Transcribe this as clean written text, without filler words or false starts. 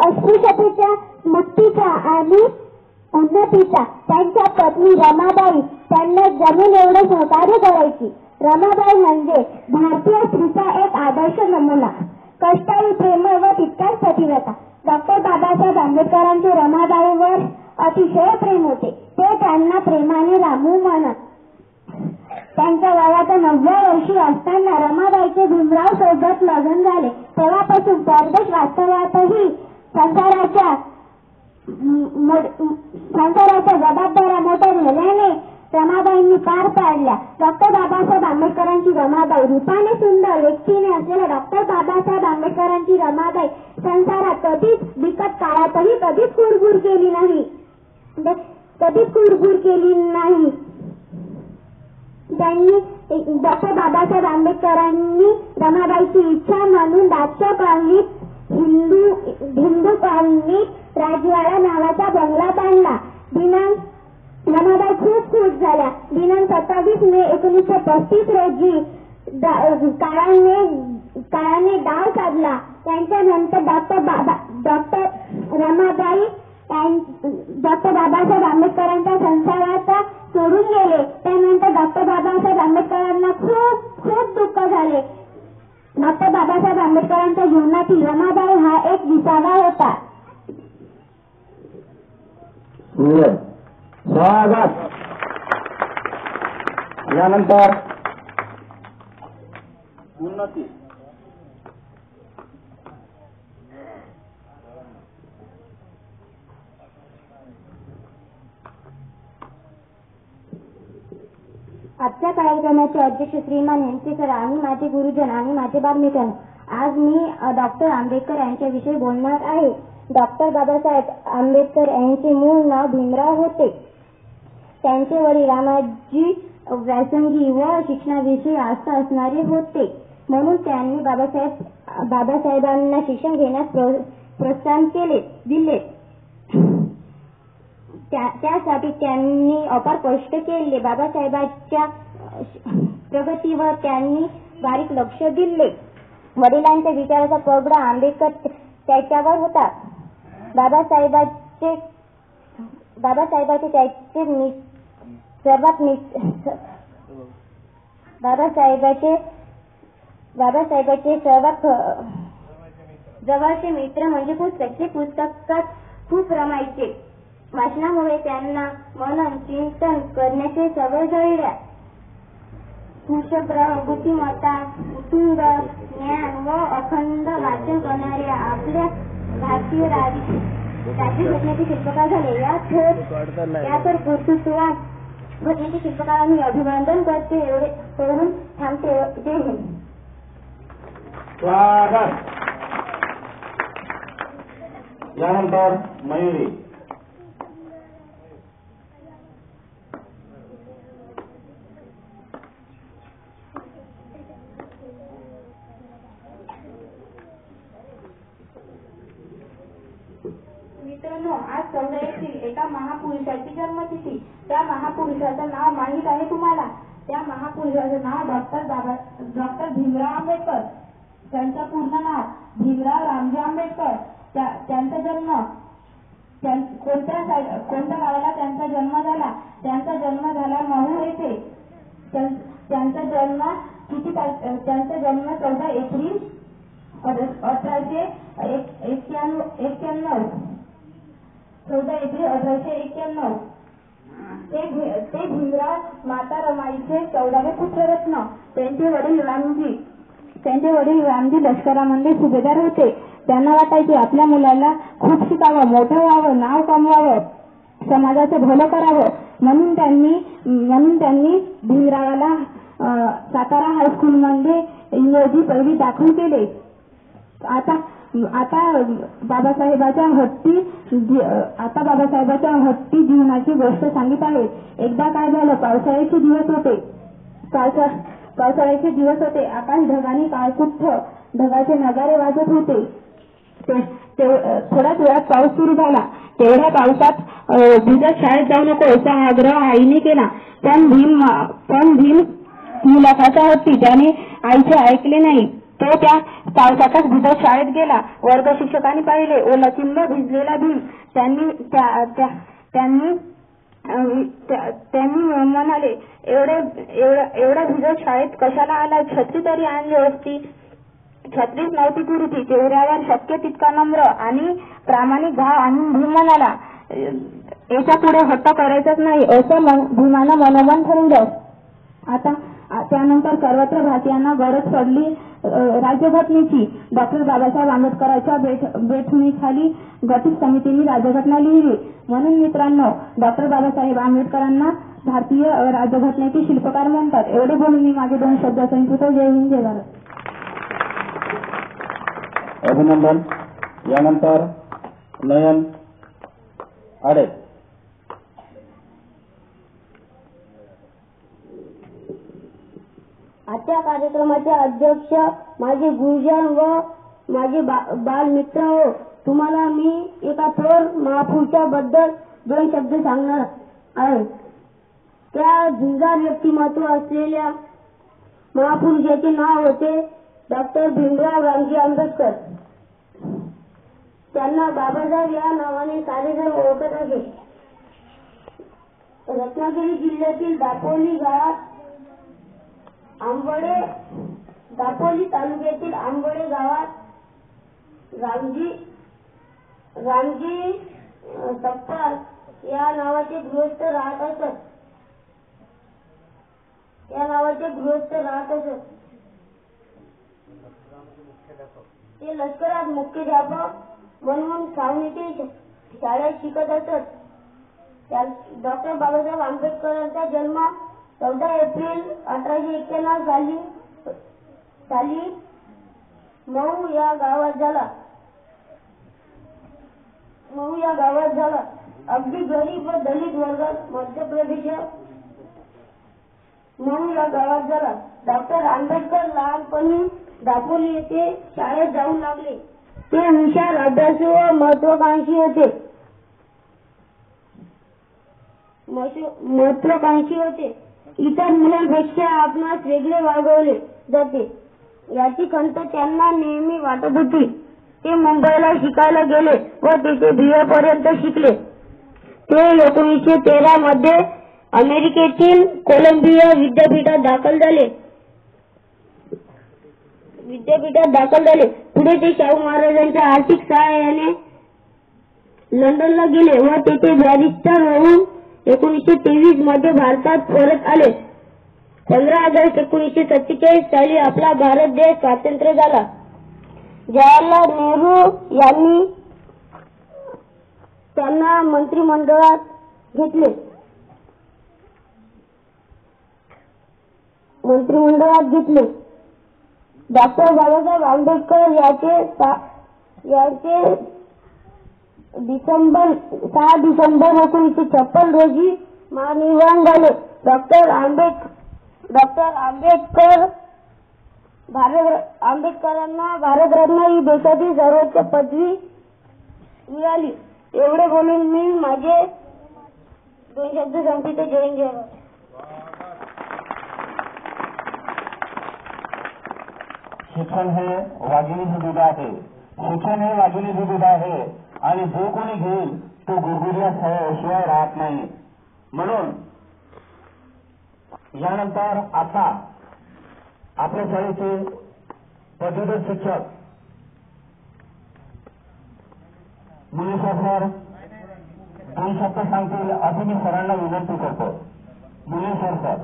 अस्पृश्यतेच्या मुक्तीचा आणि उन्नतीचा त्यांच्या पत्नी रमाबाई त्यांना जमीन एवढे सहकार्य करायची. रमाबाई म्हणजे भारतीय स्त्रीचा एक आदर्श नमुना, कष्टाळू, प्रेमळ व तितक्याच पतिव्रता. डॉक्टर बाबासाहेब आंबेडकरांचे रमाबाईवर अतिशय प्रेम होते. ते त्यांना प्रेमाने रामू म्हणत. त्यांच्या वयाच्या 90 वर्षी असताना रमाबाईचे भीमराव सोबत लग्न झाले. तेव्हापासून परदेश वास्तव्यातही संसाराच्या जबाबदाऱ्या मोठ्या झाल्याने रमाबाईंनी पार पाडल्या. डॉक्टर बाबासाहेब आंबेडकरांची रमाबाई रूपाने सुंदर, व्यक्तीने असलेल्या डॉक्टर बाबासाहेब आंबेडकरांची रमाबाई संसारात कधीच बिकट काळातही कधीच कुरबुर केली नाही. त्यांनी डॉक्टर बाबासाहेब आंबेडकरांनी रमाबाईची इच्छा म्हणून दादशा कॉलनीत हिंदू कॉलनीत राजवाडा नावाचा बंगला बांधला. रमाबाई खूप खुश झाल्या. दिनांक 27 मे 1935 रोजी काळाने डाव साधला. त्याच्यानंतर डॉक्टर बाबासाहेब आंबेडकरांच्या संसाराचा सोडून गेले. त्यानंतर डॉक्टर बाबासाहेब आंबेडकरांना खूप दुःख झाले. डॉक्टर बाबासाहेब आंबेडकरांच्या जीवनातील रमाबाई हा एक विसावा होता. स्वागत. यानंतर उन्नती. आजच्या कार्यक्रमाचे अध्यक्ष श्रीमान यांचे सर आणि माझे गुरुजन आणि माझे बालमित्रांनो, आज मी डॉक्टर आंबेडकर यांच्याविषयी बोलणार आहे. डॉक्टर बाबासाहेब आंबेडकर यांचे मूळ नाव भीमराव होते. त्यांचे वडील रामाजी व्यासंगी व शिक्षणाविषयी आस्था असणारे होते. म्हणून त्यांनी बाबासाहेबांना शिक्षण घेण्यास प्रोत्साहन दिले. त्यासाठी त्यांनी अपार कष्ट केले. बाबासाहेबांच्या प्रगतीवर त्यांनी बारीक लक्ष दिले. वडिलांच्या विचाराचा पगडा आंबेडकर त्याच्यावर होता. बाबासाहेबांचे सर्वात जवळचे मित्र म्हणजे पुस्तक. ते पुस्तकात खूप रमायचे. वाचनामुळे त्यांना मनन चिंतन करण्याची सवय जळल्या. बुद्धिमत्ता, उत्तुंग ज्ञान व अखंड वाचन करणाऱ्या आपल्या भारतीय राज्यघटनेचे शिल्पकार झाले. या तर कर्तृत्ववान घटनेचे शिल्पकारांनी अभिनंदन करते. एवढे करून थांबते. जय हिंद. यानंतर मयुरी. मित्रांनो, आज 14 एप्रिल एका महापुरुषाची जन्मतिथी. त्या महापुरुषाचं नाव माहीत आहे तुम्हाला? त्या महापुरुषाचं नाव डॉक्टर भीमराव आंबेडकर. त्यांचं पूर्ण नाव भीमराव रामजी आंबेडकर. त्यांचा जन्म कोणत्या गावाला त्यांचा जन्म झाला? त्यांचा जन्म झाला महूर येथे. त्यांचा जन्म 14 एप्रिल 1891. 14 एप्रिल 1891. ते भीमराव माता रमाईचे 14वे पुत्ररत्न. त्यांचे वडील रामजी लष्करामध्ये सुभेदार होते. त्यांना वाटायचे आपल्या मुलाला खूप शिकावं, मोठं व्हावं, नाव कमवावं, समाजाचं भलं करावं. म्हणून त्यांनी भीमरावाला सातारा हायस्कूलमध्ये इंग्रजी पहिली दाखल केले. आता बाबासाहेबाच्या हट्टी जीवनाची गोष्ट सांगित आहे. एकदा काय झालं, पावसाळ्याचे दिवस होते. आकाश ढगाने काळकुट्ट, ढगाचे नगारे वाजत होते. थोड्याच वेळात पाऊस सुरू झाला. तेवढ्या पावसात भिजत शाळेत जाऊ नको असा आग्रह आईने केला. पण भीम मुलाखाचा हत्ती, त्याने आईचे ऐकले नाही. तो त्या पावसातच भिजत शाळेत गेला. वर्ग शिक्षकांनी पाहिले. ओलाचिंब भिजलेला भीम. त्यांनी म्हणाले, एवढा भिजत शाळेत कशाला आला? छत्री तरी आणली असती. छत्रीच नव्हती पुरती. चेहऱ्यावर शक्य तितका नम्र आणि प्रामाणिक भाव आणून भीम म्हणाला, याच्या पुढे हट्ट करायचाच नाही असं भीमानं मनोमन ठरवलं. आता त्यानंतर सर्वत्र भारतीयांना गरज पडली राज्यघटनेची. डॉक्टर बाबासाहेब आंबेडकरांच्या बैठकीखाली गठीत समितीने राज्यघटना लिहिली. म्हणून मित्रांनो, डॉक्टर बाबासाहेब आंबेडकरांना भारतीय राज्यघटनेचे शिल्पकार म्हणतात. एवढे बोलून मी माझे 2 शब्द संपवतो. जय हिंद, जय भारत. अभिनंदन. यानंतर नयन आडे. आजच्या कार्यक्रमाचे अध्यक्ष माझे गुरुजन व माझे बालमित्र हो, तुम्हाला मी एका थोर महापुरुषा बद्दल 2 शब्द सांगणार आहे. त्या झुंजार व्यक्तिमत्व असलेल्या महापुरुषाचे नाव होते डॉक्टर भीमराव रामजी आंबेडकर. त्यांना बाबासाहेब या नावाने सारेजण ओळखत आहे. रत्नागिरी जिल्ह्यातील दापोली तालुक्यातील आंबोडे गावात रामजी सप्पार या नावाचे गृहस्थ राहत असत. ते लष्करात मुख्याध्यापक म्हणून छावणीतील शाळेत शिकत असत. डॉक्टर बाबासाहेब आंबेडकरांचा जन्म 14 एप्रिल 1891 साली मऊ या गावात झाला. अगदी गरीब व दलित वर्गात मध्य प्रदेशात मऊ या गावात झाला. डॉक्टर आंबेडकर लहानपणी दापोली येथे शाळेत जाऊ लागले. ते हुशार, अभ्यासू व महत्वाकांक्षी होते. इतर मुलांपेक्षा आपणास वेगळे वागवले जाते याची खंत त्यांना नेहमी वाटत होती. ते मुंबईला शिकायला गेले व तिथे BA पर्यंत शिकले. ते 1913 मध्ये अमेरिकेतील कोलंबिया विद्यापीठात दाखल झाले. पुढे ते शाहू महाराजांच्या आर्थिक सहाय्याने लंडनला गेले व तेथे बॅरिस्टर होऊन 1923 मध्ये भारतात परत आले. 15 ऑगस्ट 1947 साली आपला भारत देश स्वातंत्र्य झाला. जवाहरलाल नेहरू यांनी त्यांना मंत्रिमंडळात घेतले. डॉक्टर बाबासाहेब आंबेडकर याचे 6 डिसेंबर 1956 रोजी महानिर्वाण झाले. डॉक्टर आंबेडकरांना भारतरत्न ही देशातील सर्वोच्च पदवी मिळाली. एवढे बोलून मी माझे 2 शब्द संपवतो. जय हिंद, जय भारत. शिक्षण हे वाघिणीचे दूध आहे. आणि जो कोणी घेईल तो गुरगुरल्याशिवाय राहत नाही. म्हणून यानंतर आता आपल्या शाळेचे पदवीधर शिक्षक मुनीश्वर सर 2 शब्द सांगतील असे मी सरांना विनंती करतो. मुनीश्वर सर.